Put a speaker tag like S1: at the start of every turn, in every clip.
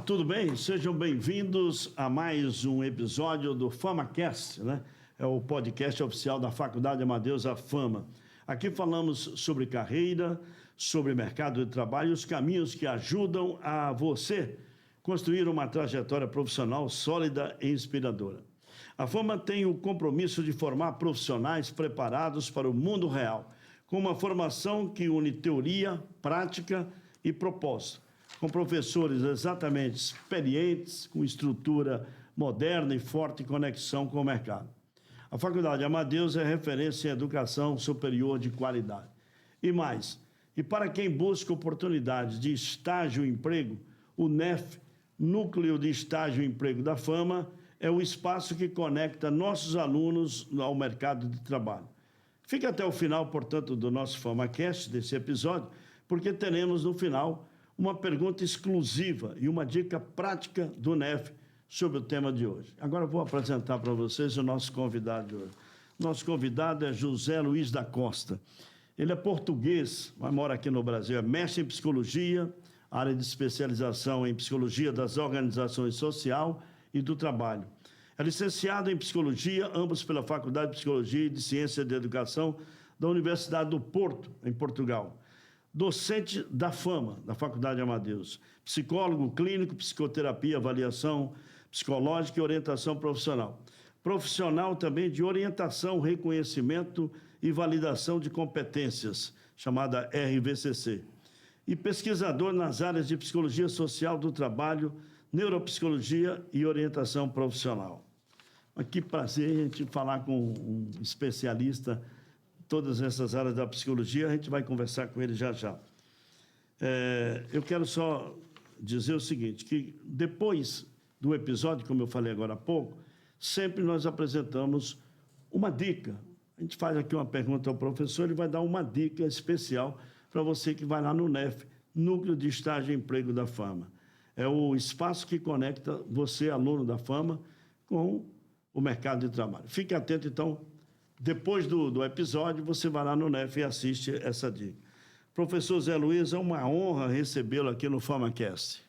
S1: tudo bem? Sejam bem-vindos a mais um episódio do FamaCast, né? É o podcast oficial da Faculdade Amadeus, a Fama. Aqui falamos sobre carreira, sobre mercado de trabalho e os caminhos que ajudam a você construir uma trajetória profissional sólida e inspiradora. A Fama tem o compromisso de formar profissionais preparados para o mundo real, com uma formação que une teoria, prática e propósito, com professores exatamente experientes, com estrutura moderna e forte conexão com o mercado. A Faculdade Amadeus é referência em educação superior de qualidade. E mais, e para quem busca oportunidades de estágio e emprego, o NEF, Núcleo de Estágio e Emprego da Fama, é o espaço que conecta nossos alunos ao mercado de trabalho. Fique até o final, portanto, do nosso FamaCast, desse episódio, porque teremos no final uma pergunta exclusiva e uma dica prática do NEF sobre o tema de hoje. Agora eu vou apresentar para vocês o nosso convidado de hoje. Nosso convidado é José Luiz da Costa. Ele é português, mas mora aqui no Brasil, é mestre em psicologia, área de especialização em psicologia das organizações social e do trabalho. É licenciado em psicologia, ambos pela Faculdade de Psicologia e de Ciência da Educação da Universidade do Porto, em Portugal. Docente da Fama, da Faculdade Amadeus. Psicólogo clínico, psicoterapia, avaliação psicológica e orientação profissional. Profissional também de orientação, reconhecimento e validação de competências, chamada RVCC. E pesquisador nas áreas de psicologia social do trabalho, neuropsicologia e orientação profissional. Mas que prazer a gente falar com um especialista em todas essas áreas da psicologia. A gente vai conversar com ele já já. Eu quero só dizer o seguinte, que depois do episódio, como eu falei agora há pouco, sempre nós apresentamos uma dica. A gente faz aqui uma pergunta ao professor, ele vai dar uma dica especial para você que vai lá no NEF, Núcleo de Estágio e Emprego da Fama. É o espaço que conecta você, aluno da Fama, com o mercado de trabalho. Fique atento, então, depois do episódio, você vai lá no NEF e assiste essa dica. Professor Zé Luiz, é uma honra recebê-lo aqui no FamaCast.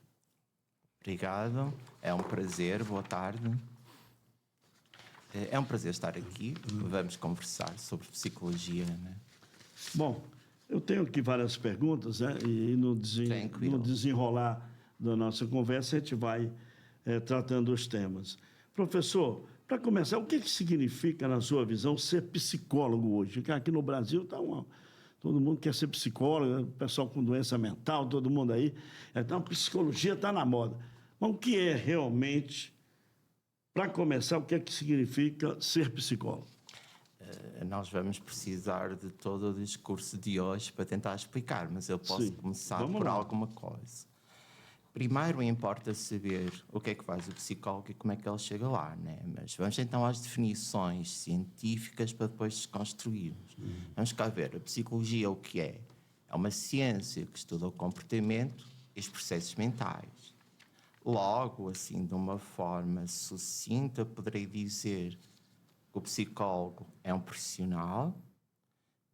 S2: Obrigado, é um prazer, boa tarde. É um prazer estar aqui, vamos conversar sobre psicologia, né?
S1: Bom, eu tenho aqui várias perguntas, né? E no desenrolar da nossa conversa, a gente vai tratando os temas. Professor, para começar, o que significa, na sua visão, ser psicólogo hoje? Porque aqui no Brasil todo mundo quer ser psicólogo, o pessoal com doença mental, todo mundo aí. Então, a psicologia está na moda. Mas o que é realmente, para começar, o que significa ser psicólogo?
S2: Nós vamos precisar de todo o discurso de hoje para tentar explicar, mas eu posso começar por alguma coisa. Primeiro importa saber o que é que faz o psicólogo e como é que ele chega lá, né? Mas vamos então às definições científicas para depois desconstruirmos. Vamos cá ver, a psicologia o que é? É uma ciência que estuda o comportamento e os processos mentais. Logo, assim, de uma forma sucinta, poderei dizer que o psicólogo é um profissional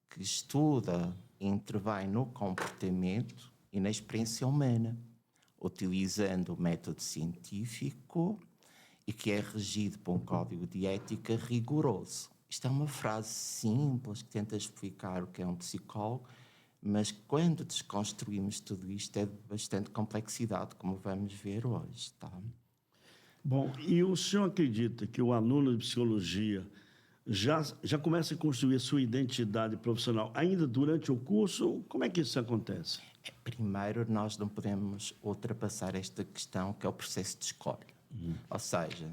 S2: que estuda e intervém no comportamento e na experiência humana, utilizando o método científico e que é regido por um código de ética rigoroso. Isto é uma frase simples que tenta explicar o que é um psicólogo, mas quando desconstruímos tudo isto é de bastante complexidade, como vamos ver hoje, tá?
S1: Bom, e o senhor acredita que o aluno de psicologia já começa a construir a sua identidade profissional ainda durante o curso? Como é que isso acontece?
S2: Primeiro, nós não podemos ultrapassar esta questão que é o processo de escolha. Ou seja,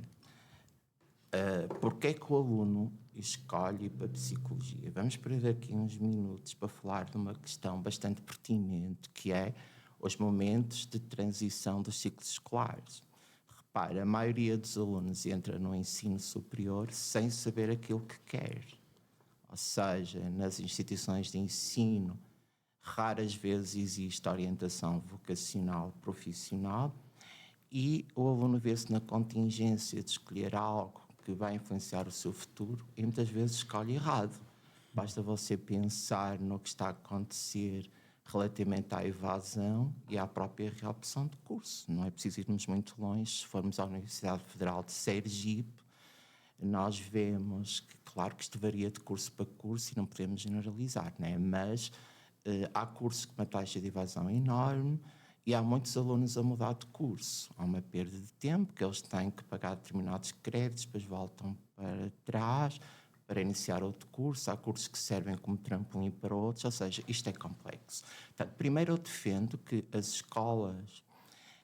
S2: porque é que o aluno escolhe para a psicologia? Vamos perder aqui uns minutos para falar de uma questão bastante pertinente, que é os momentos de transição dos ciclos escolares. Repara, a maioria dos alunos entra no ensino superior sem saber aquilo que quer. Ou seja, nas instituições de ensino, raras vezes existe orientação vocacional profissional e o aluno vê-se na contingência de escolher algo que vai influenciar o seu futuro e muitas vezes escolhe errado. Basta você pensar no que está a acontecer relativamente à evasão e à própria reopção de curso. Não é preciso irmos muito longe. Se formos à Universidade Federal de Sergipe, nós vemos que, claro que isto varia de curso para curso e não podemos generalizar, né? Mas há cursos com uma taxa de evasão enorme e há muitos alunos a mudar de curso. Há uma perda de tempo, que eles têm que pagar determinados créditos, depois voltam para trás para iniciar outro curso. Há cursos que servem como trampolim para outros, ou seja, isto é complexo. Portanto, primeiro eu defendo que as escolas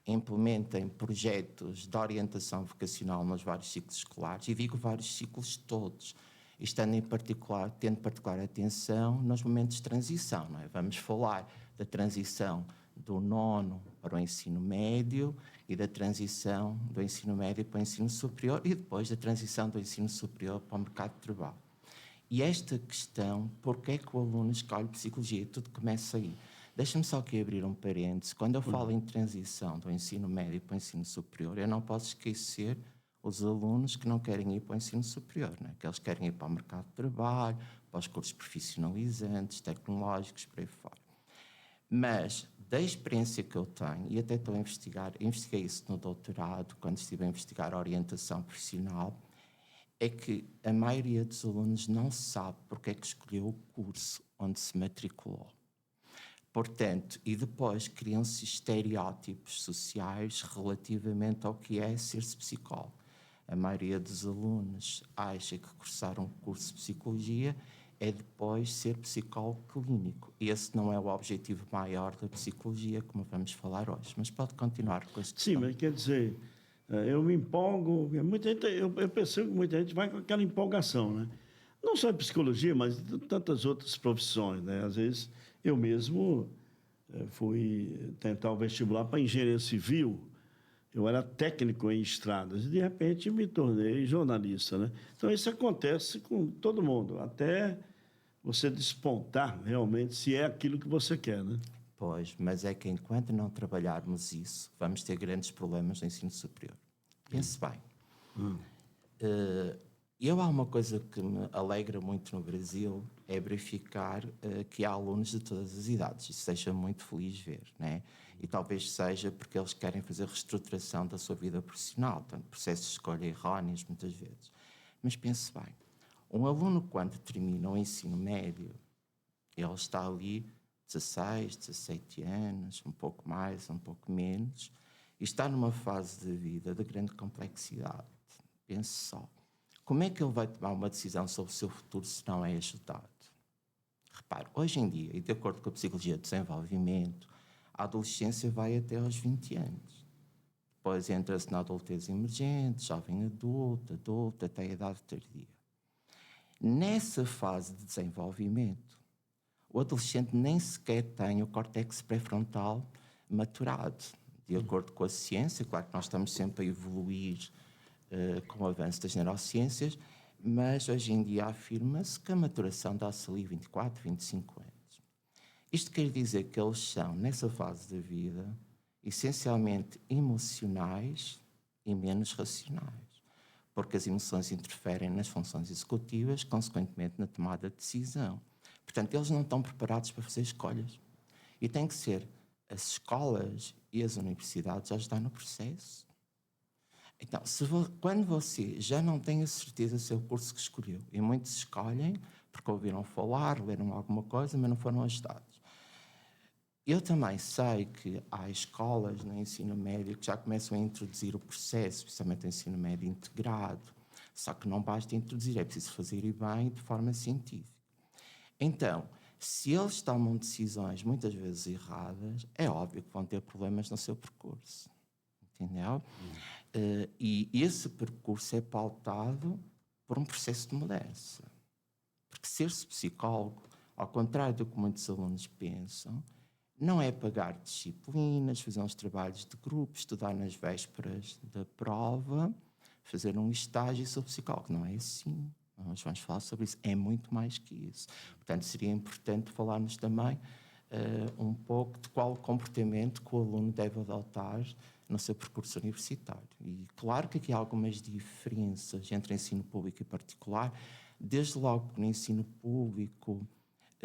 S2: implementem projetos de orientação vocacional nos vários ciclos escolares, e digo vários ciclos todos, e tendo particular atenção nos momentos de transição. Não é? Vamos falar da transição do nono para o ensino médio e da transição do ensino médio para o ensino superior e depois da transição do ensino superior para o mercado de trabalho. E esta questão, porque é que o aluno escolhe psicologia? Tudo começa aí. Deixa-me só aqui abrir um parênteses. Quando eu falo em transição do ensino médio para o ensino superior, eu não posso esquecer os alunos que não querem ir para o ensino superior, né? Que eles querem ir para o mercado de trabalho, para os cursos profissionalizantes, tecnológicos, por aí fora. Mas, da experiência que eu tenho, e até estou a investiguei isso no doutorado, quando estive a investigar a orientação profissional, é que a maioria dos alunos não sabe porque é que escolheu o curso onde se matriculou. Portanto, e depois criam-se estereótipos sociais relativamente ao que é ser-se psicólogo. A maioria dos alunos acha que cursar um curso de psicologia é depois ser psicólogo clínico. Esse não é o objetivo maior da psicologia, como vamos falar hoje. Mas pode continuar com este questão.
S1: Sim, mas quer dizer, eu me empolgo, eu percebo que muita gente vai com aquela empolgação, né? Não só em psicologia, mas tantas outras profissões, né? Às vezes, eu mesmo fui tentar o vestibular para engenharia civil. Eu era técnico em estradas e, de repente, me tornei jornalista, né? Então, isso acontece com todo mundo, até você despontar realmente se é aquilo que você quer, né?
S2: Pois, mas é que enquanto não trabalharmos isso, vamos ter grandes problemas no ensino superior. Pense bem. Há uma coisa que me alegra muito no Brasil, é verificar que há alunos de todas as idades. Isso deixa muito feliz ver, né? E talvez seja porque eles querem fazer reestruturação da sua vida profissional, portanto, processos de escolha erróneos, muitas vezes. Mas pense bem, um aluno, quando termina o ensino médio, ele está ali 16, 17 anos, um pouco mais, um pouco menos, e está numa fase de vida de grande complexidade. Pense só. Como é que ele vai tomar uma decisão sobre o seu futuro se não é ajudado? Repare, hoje em dia, e de acordo com a psicologia do desenvolvimento, a adolescência vai até aos 20 anos. Depois entra-se na adultez emergente, jovem adulto, até a idade tardia. Nessa fase de desenvolvimento, o adolescente nem sequer tem o córtex pré-frontal maturado. De acordo com a ciência, claro que nós estamos sempre a evoluir com o avanço das neurociências, mas hoje em dia afirma-se que a maturação dá-se ali 24, 25 anos. Isto quer dizer que eles são, nessa fase da vida, essencialmente emocionais e menos racionais, porque as emoções interferem nas funções executivas, consequentemente na tomada de decisão. Portanto, eles não estão preparados para fazer escolhas. E tem que ser as escolas e as universidades a ajudar no processo. Então, quando você já não tem a certeza se é o curso que escolheu, e muitos escolhem porque ouviram falar, leram alguma coisa, mas não foram ajudados. Eu também sei que há escolas no ensino médio que já começam a introduzir o processo, principalmente o ensino médio integrado. Só que não basta introduzir, é preciso fazer e bem de forma científica. Então, se eles tomam decisões muitas vezes erradas, é óbvio que vão ter problemas no seu percurso. Entendeu? E esse percurso é pautado por um processo de mudança. Porque ser-se psicólogo, ao contrário do que muitos alunos pensam, não é pagar disciplinas, fazer uns trabalhos de grupo, estudar nas vésperas da prova, fazer um estágio e ser psicólogo. Não é assim. Nós vamos falar sobre isso. É muito mais que isso. Portanto, seria importante falarmos também um pouco de qual o comportamento que o aluno deve adotar no seu percurso universitário. E claro que aqui há algumas diferenças entre ensino público e particular. Desde logo que no ensino público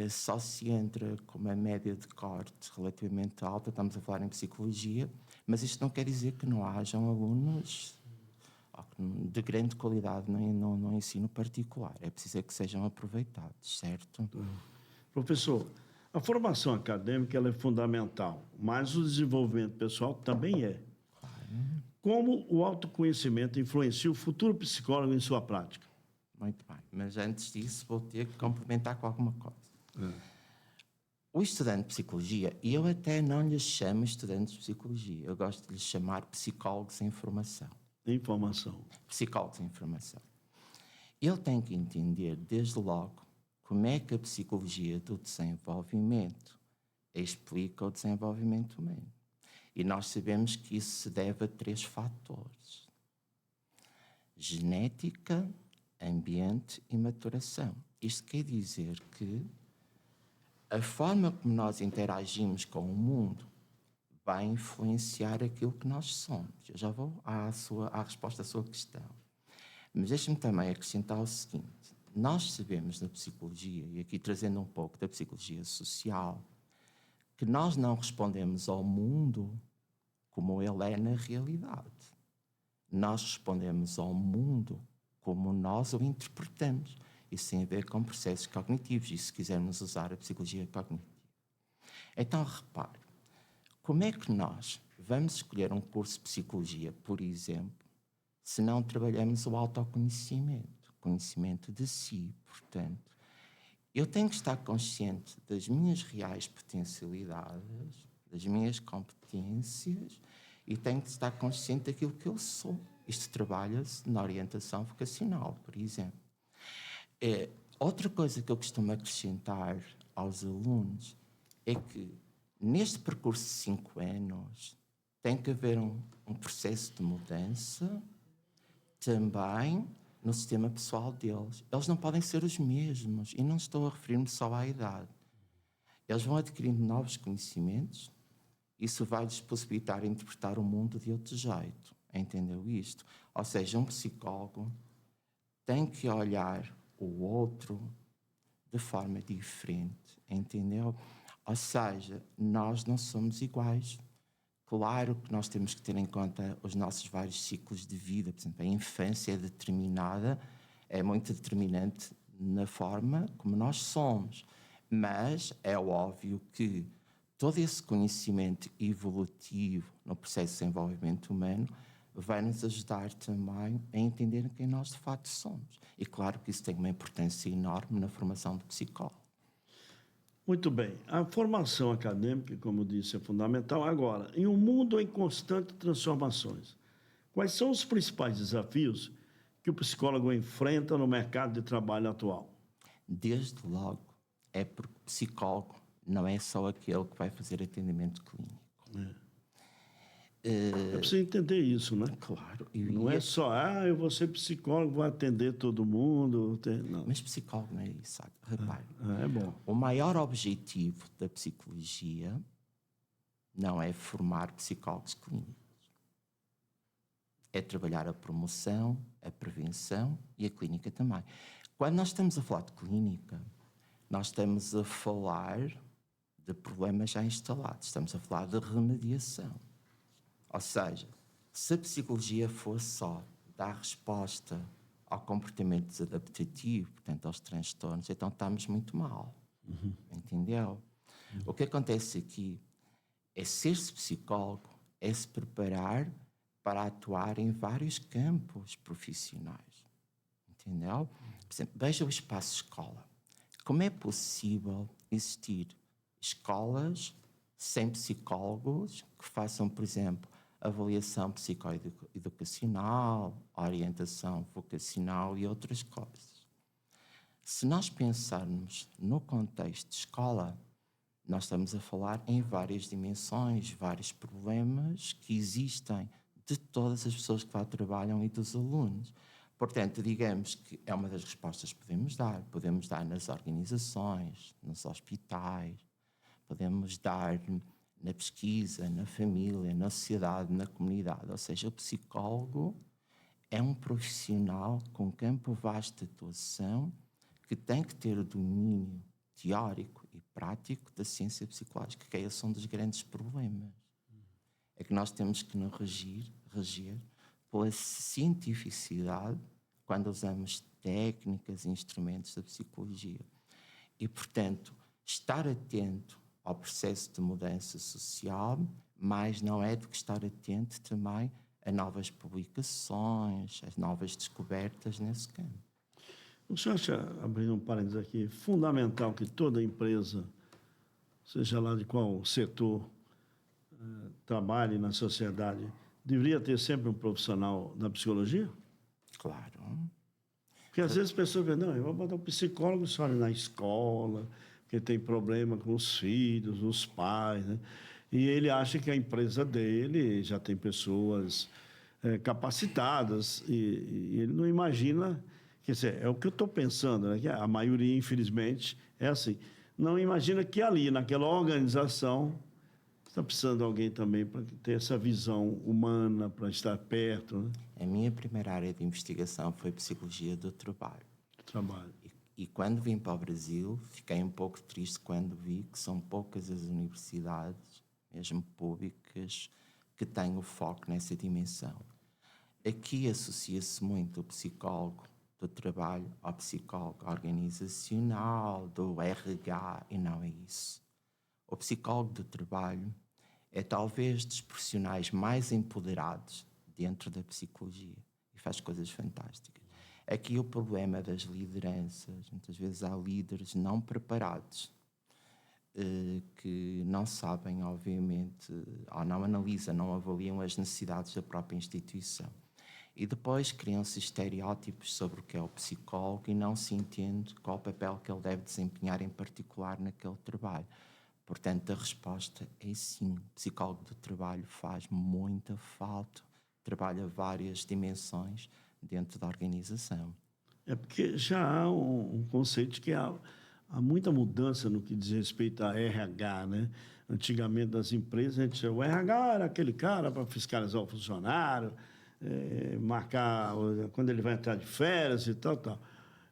S2: só se entra com uma média de corte relativamente alta, estamos a falar em psicologia, mas isto não quer dizer que não hajam alunos de grande qualidade no ensino particular. É preciso que sejam aproveitados, certo?
S1: Professor, a formação acadêmica ela é fundamental, mas o desenvolvimento pessoal também é.
S2: Claro.
S1: Como o autoconhecimento influencia o futuro psicólogo em sua prática?
S2: Muito bem, mas antes disso vou ter que complementar com alguma coisa. O estudante de psicologia, e eu até não lhes chamo estudantes de psicologia, eu gosto de lhes chamar psicólogos em formação.
S1: Informação.
S2: Psicólogos em formação. Ele tem que entender, desde logo, como é que a psicologia do desenvolvimento explica o desenvolvimento humano. E nós sabemos que isso se deve a 3 fatores: genética, ambiente e maturação. Isto quer dizer que a forma como nós interagimos com o mundo vai influenciar aquilo que nós somos. Eu já vou à resposta à sua questão. Mas deixe-me também acrescentar o seguinte: nós sabemos na psicologia, e aqui trazendo um pouco da psicologia social, que nós não respondemos ao mundo como ele é na realidade. Nós respondemos ao mundo como nós o interpretamos. Isso tem a ver com processos cognitivos, e se quisermos usar a psicologia cognitiva. Então, repare, como é que nós vamos escolher um curso de psicologia, por exemplo, se não trabalhamos o autoconhecimento, conhecimento de si? Portanto, eu tenho que estar consciente das minhas reais potencialidades, das minhas competências, e tenho que estar consciente daquilo que eu sou. Isto trabalha-se na orientação vocacional, por exemplo. Outra coisa que eu costumo acrescentar aos alunos é que neste percurso de 5 anos tem que haver um processo de mudança também no sistema pessoal deles. Eles não podem ser os mesmos, e não estou a referir-me só à idade. Eles vão adquirindo novos conhecimentos, isso vai-lhes possibilitar interpretar o mundo de outro jeito. Entendeu isto? Ou seja, um psicólogo tem que olhar o outro de forma diferente, entendeu? Ou seja, nós não somos iguais. Claro que nós temos que ter em conta os nossos vários ciclos de vida. Por exemplo, a infância determinada é muito determinante na forma como nós somos. Mas é óbvio que todo esse conhecimento evolutivo no processo de desenvolvimento humano vai nos ajudar também a entender quem nós de facto somos. E claro que isso tem uma importância enorme na formação do psicólogo.
S1: Muito bem. A formação acadêmica, como eu disse, é fundamental. Agora, em um mundo em constantes transformações, quais são os principais desafios que o psicólogo enfrenta no mercado de trabalho atual?
S2: Desde logo, é porque o psicólogo não é só aquele que vai fazer atendimento clínico.
S1: É preciso entender isso, né?
S2: Claro.
S1: Não é só, eu vou ser psicólogo, vou atender todo mundo. Não.
S2: Mas psicólogo não é isso, sabe? Repare.
S1: É bom.
S2: O maior objetivo da psicologia não é formar psicólogos clínicos. É trabalhar a promoção, a prevenção e a clínica também. Quando nós estamos a falar de clínica, nós estamos a falar de problemas já instalados, estamos a falar de remediação. Ou seja, se a psicologia fosse só dar resposta ao comportamento desadaptativo, portanto aos transtornos, então estamos muito mal. Entendeu? O que acontece aqui é ser-se psicólogo, é se preparar para atuar em vários campos profissionais. Entendeu? Por exemplo, veja o espaço escola. Como é possível existir escolas sem psicólogos que façam, por exemplo, avaliação psicoeducacional, orientação vocacional e outras coisas? Se nós pensarmos no contexto de escola, nós estamos a falar em várias dimensões, vários problemas que existem de todas as pessoas que lá trabalham e dos alunos. Portanto, digamos que é uma das respostas que podemos dar. Podemos dar nas organizações, nos hospitais, podemos dar na pesquisa, na família, na sociedade, na comunidade. Ou seja, o psicólogo é um profissional com campo vasto de atuação que tem que ter o domínio teórico e prático da ciência psicológica, que esse é um dos grandes problemas. É que nós temos que nos reger pela cientificidade quando usamos técnicas e instrumentos da psicologia. E, portanto, estar atento ao processo de mudança social, mas não é do que estar atento também a novas publicações, as novas descobertas nesse campo.
S1: O senhor acha, abrindo um parênteses aqui, fundamental que toda empresa, seja lá de qual setor, trabalhe na sociedade, deveria ter sempre um profissional da psicologia?
S2: Claro.
S1: Porque às vezes as pessoas dizem, não, eu vou botar um psicólogo só na escola, porque tem problema com os filhos, os pais, né? E ele acha que a empresa dele já tem pessoas capacitadas e ele não imagina, quer dizer, é o que eu estou pensando, né? Que a maioria, infelizmente, é assim. Não imagina que ali, naquela organização, está precisando de alguém também para ter essa visão humana, para estar perto, né?
S2: A minha primeira área de investigação foi Psicologia do Trabalho. E quando vim para o Brasil, fiquei um pouco triste quando vi que são poucas as universidades, mesmo públicas, que têm o foco nessa dimensão. Aqui associa-se muito o psicólogo do trabalho ao psicólogo organizacional, do RH, e não é isso. O psicólogo do trabalho é talvez dos profissionais mais empoderados dentro da psicologia e faz coisas fantásticas. Aqui o problema das lideranças, muitas vezes há líderes não preparados, que não sabem, obviamente, ou não analisam, não avaliam as necessidades da própria instituição. E depois criam-se estereótipos sobre o que é o psicólogo e não se entende qual o papel que ele deve desempenhar em particular naquele trabalho. Portanto, a resposta é sim. O psicólogo do trabalho faz muita falta, trabalha várias dimensões dentro da organização.
S1: É porque já há um conceito de que há muita mudança no que diz respeito a RH, né? Antigamente, nas empresas, a gente dizia, o RH era aquele cara para fiscalizar o funcionário, marcar quando ele vai entrar de férias e tal, tal.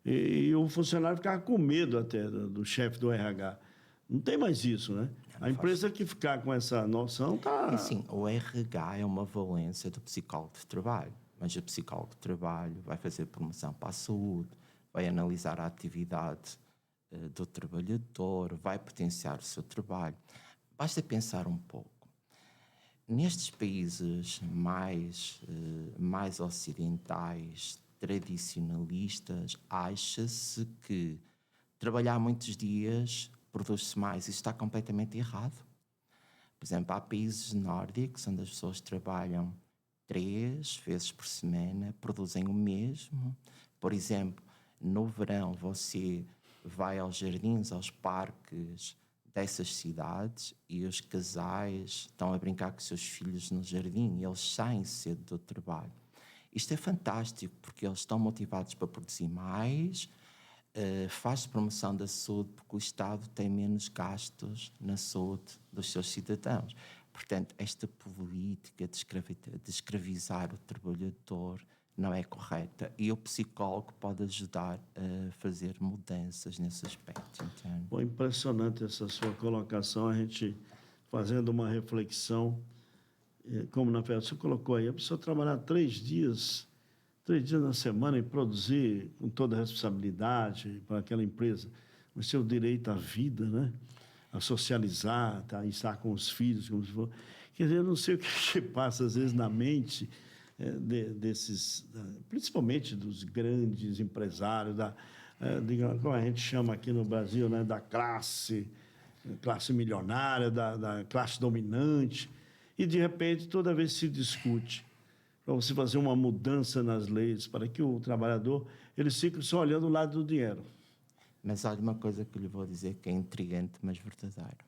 S1: E o funcionário ficava com medo até do chefe do RH. Não tem mais isso, né? A empresa que ficar com essa noção está...
S2: Sim, o RH é uma valência do psicólogo de trabalho, mas o psicólogo de trabalho vai fazer promoção para a saúde, vai analisar a atividade do trabalhador, vai potenciar o seu trabalho. Basta pensar um pouco. Nestes países mais ocidentais, tradicionalistas, acha-se que trabalhar muitos dias produz-se mais. Isso está completamente errado. Por exemplo, há países nórdicos onde as pessoas trabalham 3 vezes por semana, produzem o mesmo. Por exemplo, no verão você vai aos jardins, aos parques dessas cidades e os casais estão a brincar com os seus filhos no jardim e eles saem cedo do trabalho. Isto é fantástico porque eles estão motivados para produzir mais, faz promoção da saúde porque o Estado tem menos gastos na saúde dos seus cidadãos. Portanto, esta política de escravizar o trabalhador não é correta e o psicólogo pode ajudar a fazer mudanças nesse aspecto. Entende?
S1: Bom, impressionante essa sua colocação, a gente fazendo uma reflexão, como na verdade você colocou aí, a pessoa trabalhar 3 dias na semana e produzir com toda a responsabilidade para aquela empresa, mas ter o direito à vida, né? A socializar, tá? Estar com os filhos, como se for. Quer dizer, eu não sei o que passa às vezes na mente desses, principalmente dos grandes empresários, como a gente chama aqui no Brasil, né? Da classe milionária, da classe dominante, e de repente toda vez se discute para você fazer uma mudança nas leis, para que o trabalhador ele fique só olhando o lado do dinheiro.
S2: Mas olha uma coisa que eu lhe vou dizer que é intrigante, mas verdadeiro.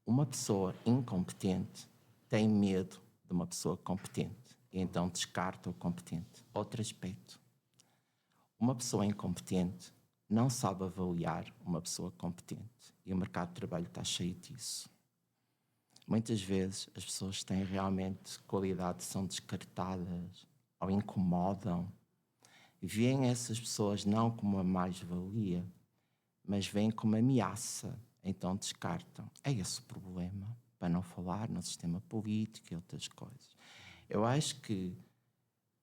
S2: Uma pessoa incompetente tem medo de uma pessoa competente e então descarta o competente. Outro aspecto. Uma pessoa incompetente não sabe avaliar uma pessoa competente e o mercado de trabalho está cheio disso. Muitas vezes as pessoas que têm realmente qualidade são descartadas ou incomodam. Veem essas pessoas não como uma mais-valia, mas vêm como ameaça, então descartam. É esse o problema, para não falar no sistema político e outras coisas. Eu acho que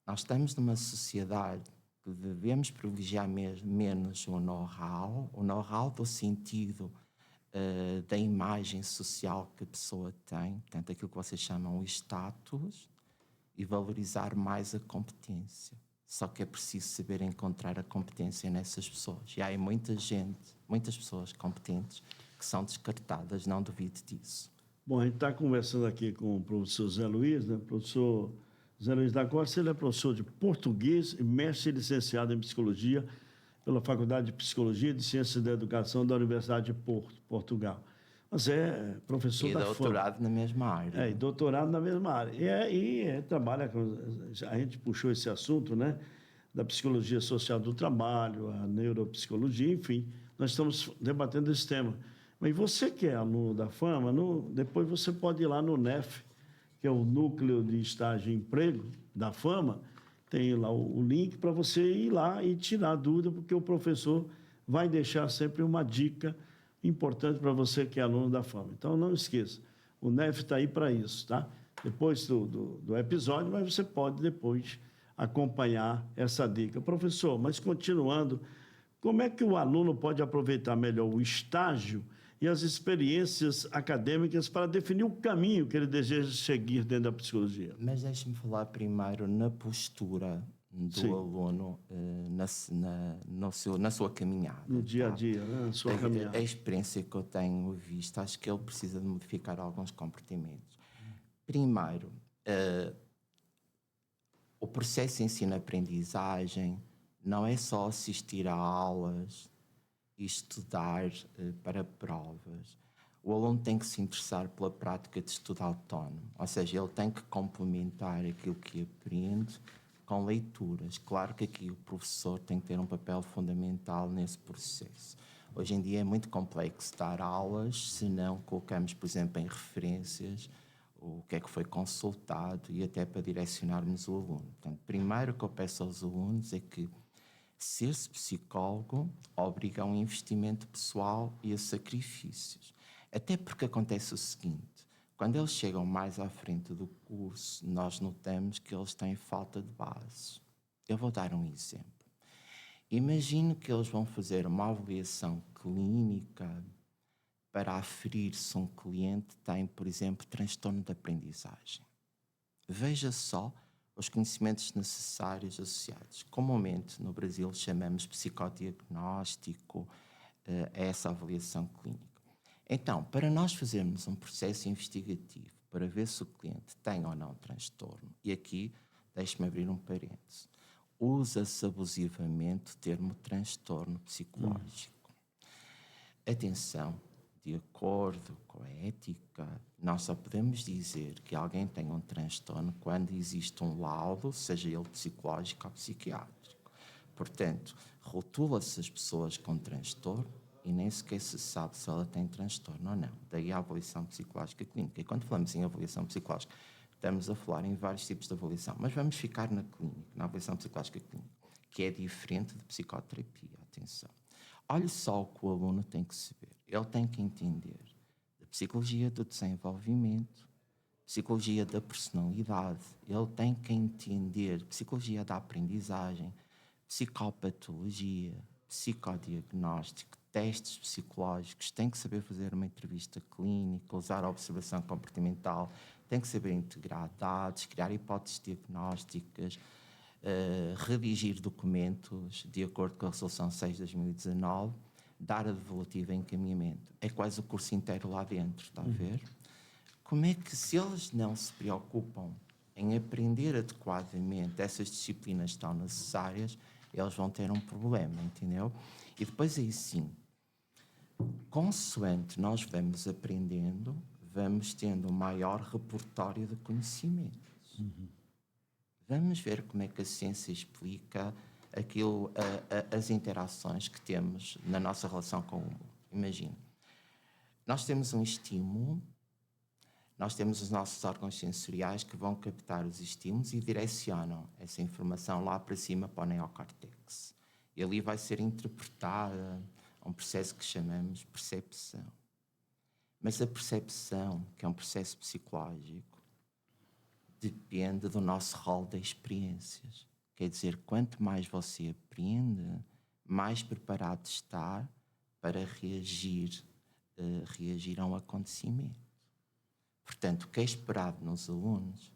S2: nós estamos numa sociedade que devemos privilegiar menos o know-how do sentido da imagem social que a pessoa tem, portanto, aquilo que vocês chamam o status, e valorizar mais a competência. Só que é preciso saber encontrar a competência nessas pessoas. E há muitas pessoas competentes que são descartadas, não duvide disso.
S1: Bom, a gente está conversando aqui com o professor Zé Luiz, né? Professor Zé Luiz da Costa, ele é professor de português e mestre e licenciado em psicologia pela Faculdade de Psicologia e de Ciências da Educação da Universidade de Porto, Portugal. Mas é professor
S2: e
S1: da
S2: doutorado
S1: FAM.
S2: na mesma área.
S1: E doutorado na mesma área. E trabalha com... A gente puxou esse assunto, né? Da psicologia social do trabalho, a neuropsicologia, enfim. Nós estamos debatendo esse tema. Mas você que é aluno da FAMA, depois você pode ir lá no NEF, que é o Núcleo de Estágio e Emprego da FAMA, tem lá o link para você ir lá e tirar a dúvida, porque o professor vai deixar sempre uma dica importante para você que é aluno da FAMA. Então, não esqueça, o NEF está aí para isso, tá? Depois do episódio, mas você pode depois acompanhar essa dica. Professor, mas continuando, como é que o aluno pode aproveitar melhor o estágio e as experiências acadêmicas para definir o caminho que ele deseja seguir dentro da psicologia?
S2: Mas deixe-me falar primeiro na postura do aluno na sua caminhada.
S1: No dia a dia, né? Na sua caminhada.
S2: A experiência que eu tenho visto, acho que ele precisa de modificar alguns comportamentos. Primeiro, o processo de ensino-aprendizagem não é só assistir a aulas e estudar para provas. O aluno tem que se interessar pela prática de estudo autónomo, ou seja, ele tem que complementar aquilo que aprende com leituras. Claro que aqui o professor tem que ter um papel fundamental nesse processo. Hoje em dia é muito complexo dar aulas se não colocamos, por exemplo, em referências o que é que foi consultado e até para direcionarmos o aluno. Portanto, primeiro o que eu peço aos alunos é que ser-se psicólogo obriga a um investimento pessoal e a sacrifícios. Até porque acontece o seguinte: quando eles chegam mais à frente do curso, nós notamos que eles têm falta de bases. Eu vou dar um exemplo. Imagino que eles vão fazer uma avaliação clínica para aferir se um cliente tem, por exemplo, transtorno de aprendizagem. Veja só os conhecimentos necessários associados. Comumente, no Brasil, chamamos psicodiagnóstico a essa avaliação clínica. Então, para nós fazermos um processo investigativo para ver se o cliente tem ou não transtorno, e aqui, deixe-me abrir um parênteses, usa-se abusivamente o termo transtorno psicológico. Atenção, de acordo com a ética, nós só podemos dizer que alguém tem um transtorno quando existe um laudo, seja ele psicológico ou psiquiátrico. Portanto, rotula-se as pessoas com transtorno e nem sequer se sabe se ela tem transtorno ou não. Daí a avaliação psicológica clínica. E quando falamos em avaliação psicológica, estamos a falar em vários tipos de avaliação. Mas vamos ficar na clínica, na avaliação psicológica clínica, que é diferente de psicoterapia. Atenção. Olhe só o que o aluno tem que saber. Ele tem que entender a psicologia do desenvolvimento, psicologia da personalidade. Ele tem que entender psicologia da aprendizagem, psicopatologia, psicodiagnóstico, testes psicológicos, tem que saber fazer uma entrevista clínica, usar a observação comportamental, tem que saber integrar dados, criar hipóteses diagnósticas, redigir documentos de acordo com a Resolução 6 de 2019, dar a devolutiva em encaminhamento. É quase o curso inteiro lá dentro, está a ver? Como é que, se eles não se preocupam em aprender adequadamente essas disciplinas tão necessárias, eles vão ter um problema, entendeu? E depois aí sim, consoante nós vamos aprendendo, vamos tendo um maior repertório de conhecimentos. Vamos ver como é que a ciência explica aquilo, as interações que temos na nossa relação com o mundo. Imagina, nós temos um estímulo, nós temos os nossos órgãos sensoriais que vão captar os estímulos e direcionam essa informação lá para cima para o neocórtex. E ali vai ser interpretada, um processo que chamamos percepção. Mas a percepção, que é um processo psicológico, depende do nosso rol de experiências. Quer dizer, quanto mais você aprende, mais preparado está para reagir a um acontecimento. Portanto, o que é esperado nos alunos,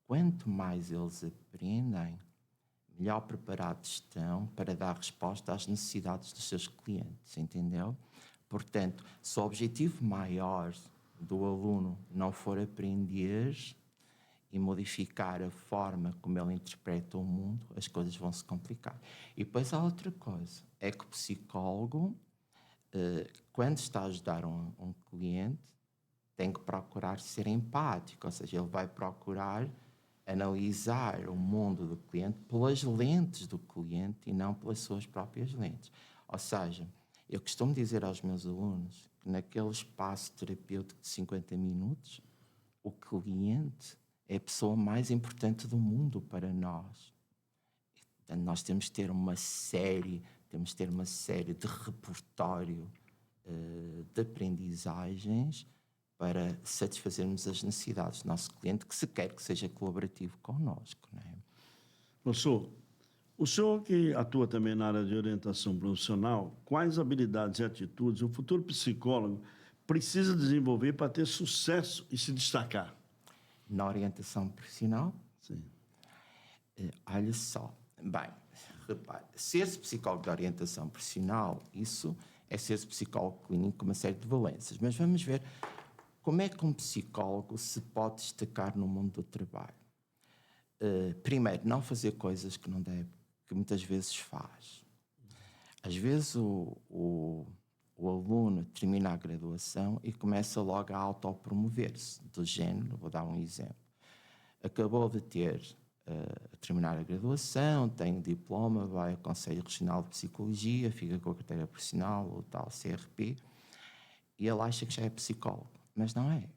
S2: quanto mais eles aprendem, melhor preparados estão para dar resposta às necessidades dos seus clientes, entendeu? Portanto, se o objetivo maior do aluno não for aprender e modificar a forma como ele interpreta o mundo, as coisas vão se complicar. E depois há outra coisa, é que o psicólogo, quando está a ajudar um cliente, tem que procurar ser empático, ou seja, ele vai procurar analisar o mundo do cliente pelas lentes do cliente e não pelas suas próprias lentes. Ou seja, eu costumo dizer aos meus alunos que naquele espaço terapêutico de 50 minutos, o cliente é a pessoa mais importante do mundo para nós. Portanto, nós temos de ter uma série de repertório de aprendizagens para satisfazermos as necessidades do nosso cliente, que se quer que seja colaborativo connosco. Não é?
S1: Professor, o senhor que atua também na área de orientação profissional, quais habilidades e atitudes o futuro psicólogo precisa desenvolver para ter sucesso e se destacar?
S2: Na orientação profissional?
S1: Sim.
S2: Olha só, bem, repare, ser-se psicólogo de orientação profissional, isso é ser-se psicólogo clínico com uma série de valências. Mas vamos ver como é que um psicólogo se pode destacar no mundo do trabalho. Primeiro, não fazer coisas que não deve, que muitas vezes faz. Às vezes o aluno termina a graduação e começa logo a autopromover-se, do género, vou dar um exemplo. Acabou de terminar a graduação, tem diploma, vai ao Conselho Regional de Psicologia, fica com a carteira profissional, o tal CRP, e ele acha que já é psicólogo, mas não é.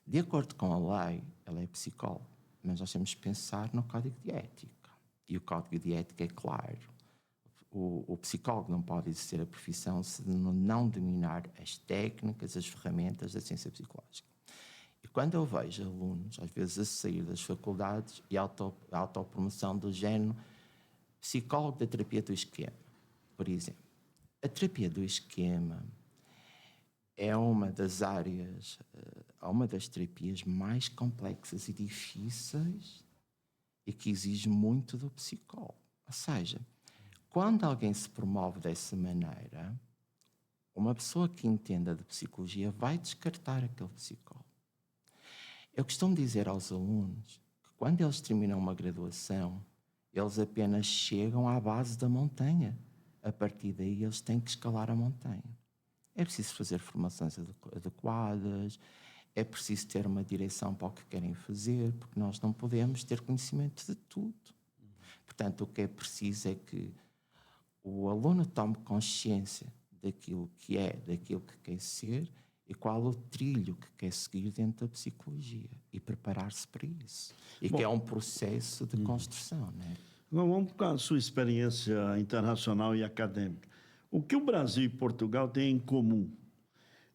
S2: De acordo com a lei, ele é psicólogo, mas nós temos que pensar no Código de Ética. E o Código de Ética é claro. O psicólogo não pode exercer a profissão se não dominar as técnicas, as ferramentas da ciência psicológica. E quando eu vejo alunos, às vezes a sair das faculdades e a autopromoção do género psicólogo da terapia do esquema, por exemplo. A terapia do esquema é uma das áreas, uma das terapias mais complexas e difíceis e que exige muito do psicólogo. Ou seja, quando alguém se promove dessa maneira, uma pessoa que entenda de psicologia vai descartar aquele psicólogo. Eu costumo dizer aos alunos que quando eles terminam uma graduação, eles apenas chegam à base da montanha. A partir daí eles têm que escalar a montanha. É preciso fazer formações adequadas, é preciso ter uma direção para o que querem fazer, porque nós não podemos ter conhecimento de tudo. Portanto, o que é preciso é que o aluno tome consciência daquilo que é, daquilo que quer ser e qual o trilho que quer seguir dentro da psicologia e preparar-se para isso. E que é um processo de construção, não é?
S1: Vamos para a sua experiência internacional e acadêmica. O que o Brasil e Portugal têm em comum?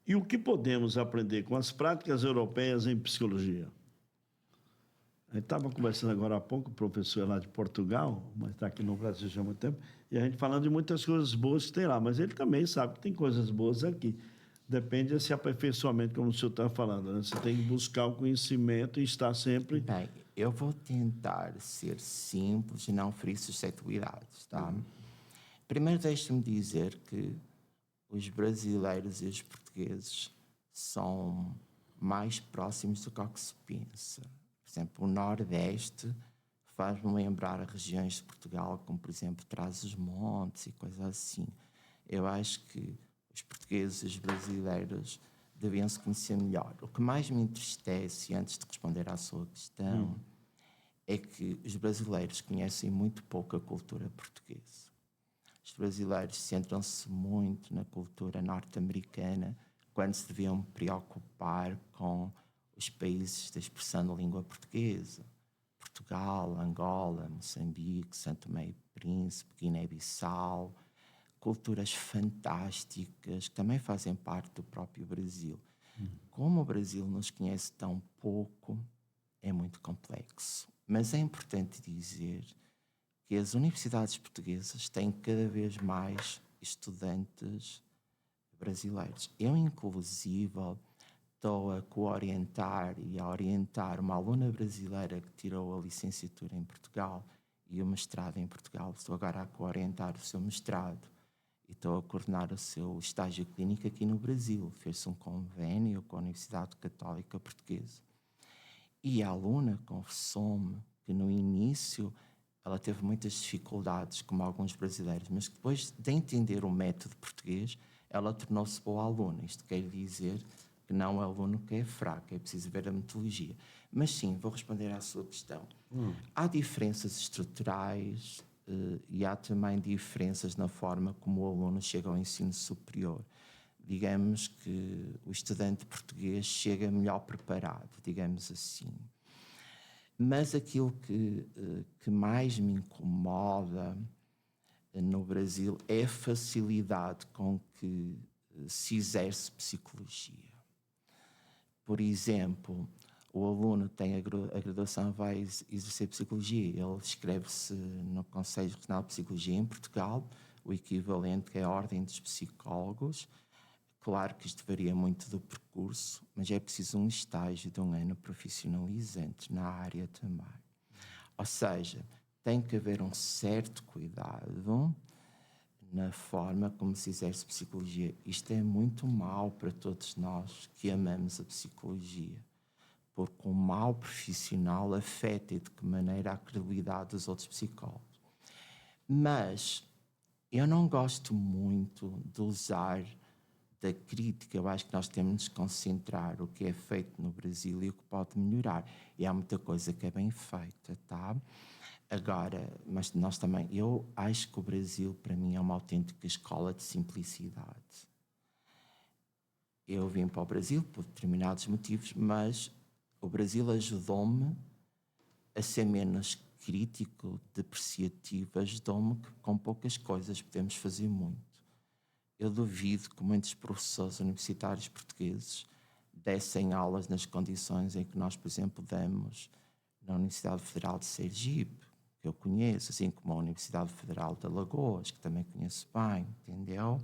S1: E o que podemos aprender com as práticas europeias em psicologia? A gente estava conversando agora há pouco, o professor lá de Portugal, mas está aqui no Brasil já há muito tempo, e a gente falando de muitas coisas boas que tem lá, mas ele também sabe que tem coisas boas aqui. Depende desse aperfeiçoamento, como o senhor está falando, né? Você tem que buscar o conhecimento e estar sempre...
S2: Bem, eu vou tentar ser simples e não ferir suscetibilidades, tá? Primeiro, deixe-me dizer que os brasileiros e os portugueses são mais próximos do que se pensa. Por exemplo, o Nordeste faz-me lembrar regiões de Portugal, como, por exemplo, Trás-os-Montes e coisas assim. Eu acho que os portugueses e os brasileiros deviam se conhecer melhor. O que mais me entristece, antes de responder à sua questão, é que os brasileiros conhecem muito pouco a cultura portuguesa. Os brasileiros centram-se muito na cultura norte-americana quando se deviam preocupar com os países da expressão da língua portuguesa. Portugal, Angola, Moçambique, São Tomé e Príncipe, Guiné-Bissau, culturas fantásticas que também fazem parte do próprio Brasil. Como o Brasil nos conhece tão pouco, é muito complexo. Mas é importante dizer que as universidades portuguesas têm cada vez mais estudantes brasileiros. Eu, inclusive, estou a co-orientar e a orientar uma aluna brasileira que tirou a licenciatura em Portugal e o mestrado em Portugal. Estou agora a co-orientar o seu mestrado e estou a coordenar o seu estágio clínico aqui no Brasil. Fez-se um convênio com a Universidade Católica Portuguesa. E a aluna confessou-me que no início ela teve muitas dificuldades, como alguns brasileiros, mas que depois de entender o método português, ela tornou-se boa aluna. Isto quer dizer que não é o aluno que é fraco, é preciso ver a metodologia. Mas sim, vou responder à sua questão. Há diferenças estruturais e há também diferenças na forma como o aluno chega ao ensino superior. Digamos que o estudante português chega melhor preparado, digamos assim. Mas aquilo que mais me incomoda no Brasil é a facilidade com que se exerce psicologia. Por exemplo, o aluno tem a graduação, vai exercer psicologia, ele inscreve-se no Conselho Regional de Psicologia em Portugal, o equivalente que é a Ordem dos Psicólogos. Claro que isto varia muito do percurso, mas é preciso um estágio de 1 ano profissionalizante na área também. Ou seja, tem que haver um certo cuidado na forma como se exerce psicologia. Isto é muito mau para todos nós que amamos a psicologia, porque um mau profissional afeta de que maneira a credibilidade dos outros psicólogos. Mas eu não gosto muito de usar da crítica. Eu acho que nós temos de nos concentrar o que é feito no Brasil e o que pode melhorar. E há muita coisa que é bem feita, tá? Agora, mas nós também, eu acho que o Brasil, para mim, é uma autêntica escola de simplicidade. Eu vim para o Brasil por determinados motivos, mas o Brasil ajudou-me a ser menos crítico, depreciativo, ajudou-me que com poucas coisas podemos fazer muito. Eu duvido que muitos professores universitários portugueses dessem aulas nas condições em que nós, por exemplo, damos na Universidade Federal de Sergipe, que eu conheço, assim como a Universidade Federal de Alagoas, que também conheço bem, entendeu?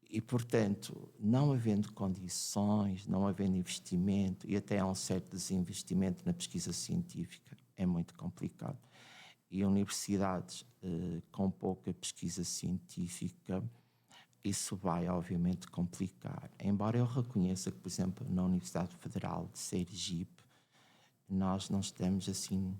S2: E, portanto, não havendo condições, não havendo investimento, e até há um certo desinvestimento na pesquisa científica, é muito complicado. E universidades com pouca pesquisa científica, isso vai, obviamente, complicar. Embora eu reconheça que, por exemplo, na Universidade Federal de Sergipe, nós não estamos, assim,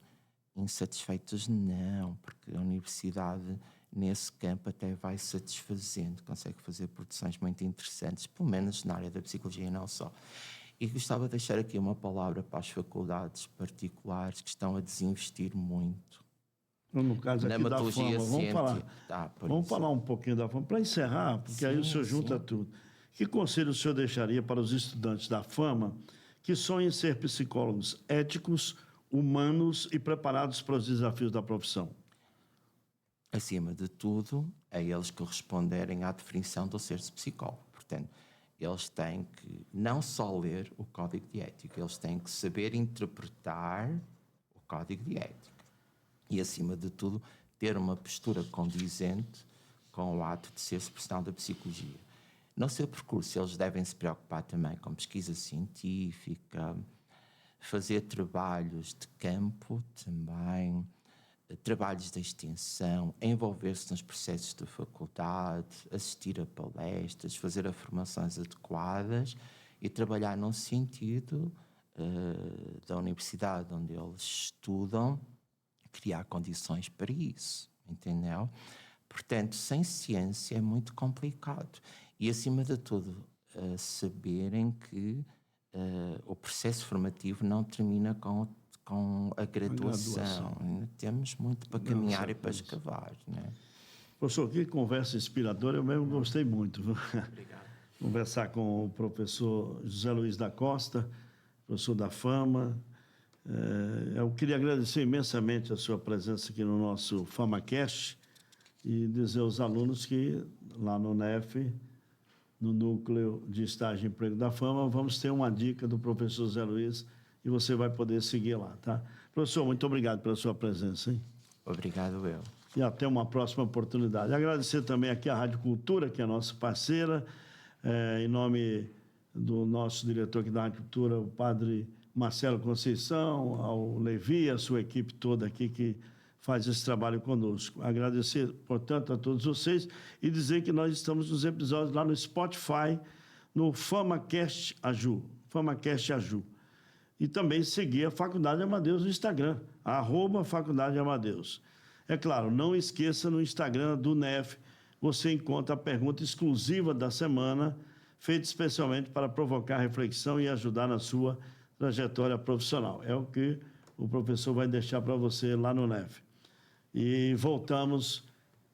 S2: insatisfeitos, não, porque a universidade, nesse campo, até vai satisfazendo, consegue fazer produções muito interessantes, pelo menos na área da psicologia e não só. E gostava de deixar aqui uma palavra para as faculdades particulares que estão a desinvestir muito.
S1: No caso aqui da Fama, vamos falar um pouquinho da Fama, para encerrar, porque sim, aí o senhor junta tudo. Que conselho o senhor deixaria para os estudantes da Fama que sonham em ser psicólogos éticos, humanos e preparados para os desafios da profissão?
S2: Acima de tudo, a eles corresponderem à definição do ser psicólogo. Portanto, eles têm que não só ler o Código de Ética, eles têm que saber interpretar o Código de Ética. E, acima de tudo, ter uma postura condizente com o ato de ser profissional da psicologia. No seu percurso, eles devem se preocupar também com pesquisa científica, fazer trabalhos de campo também, trabalhos de extensão, envolver-se nos processos da faculdade, assistir a palestras, fazer formações adequadas e trabalhar num sentido da universidade onde eles estudam, criar condições para isso, entendeu? Portanto, sem ciência é muito complicado. E, acima de tudo, saberem que o processo formativo não termina com a graduação. Temos muito para caminhar e para escavar, né?
S1: Professor, que conversa inspiradora, eu mesmo gostei muito.
S2: Obrigado.
S1: Conversar com o professor José Luiz da Costa, professor da Fama. Eu queria agradecer imensamente a sua presença aqui no nosso FamaCast e dizer aos alunos que lá no NEF, no Núcleo de Estágio e Emprego da Fama, vamos ter uma dica do professor Zé Luiz e você vai poder seguir lá, tá? Professor, muito obrigado pela sua presença, hein?
S2: Obrigado, eu.
S1: E até uma próxima oportunidade. Agradecer também aqui a Rádio Cultura, que é a nossa parceira, em nome do nosso diretor aqui da Rádio Cultura, o padre Marcelo Conceição, ao Levi, a sua equipe toda aqui que faz esse trabalho conosco. Agradecer, portanto, a todos vocês e dizer que nós estamos nos episódios lá no Spotify, no FamaCast Aju, FamaCast Aju. E também seguir a Faculdade Amadeus no Instagram, @Faculdade Amadeus. É claro, não esqueça no Instagram do NEF, você encontra a pergunta exclusiva da semana, feita especialmente para provocar reflexão e ajudar na sua trajetória profissional. É o que o professor vai deixar para você lá no NEF. E voltamos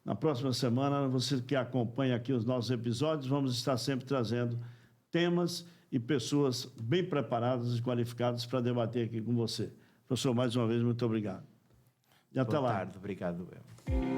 S1: na próxima semana. Você que acompanha aqui os nossos episódios, vamos estar sempre trazendo temas e pessoas bem preparadas e qualificadas para debater aqui com você. Professor, mais uma vez, muito obrigado. E até lá.
S2: Boa tarde, obrigado, eu.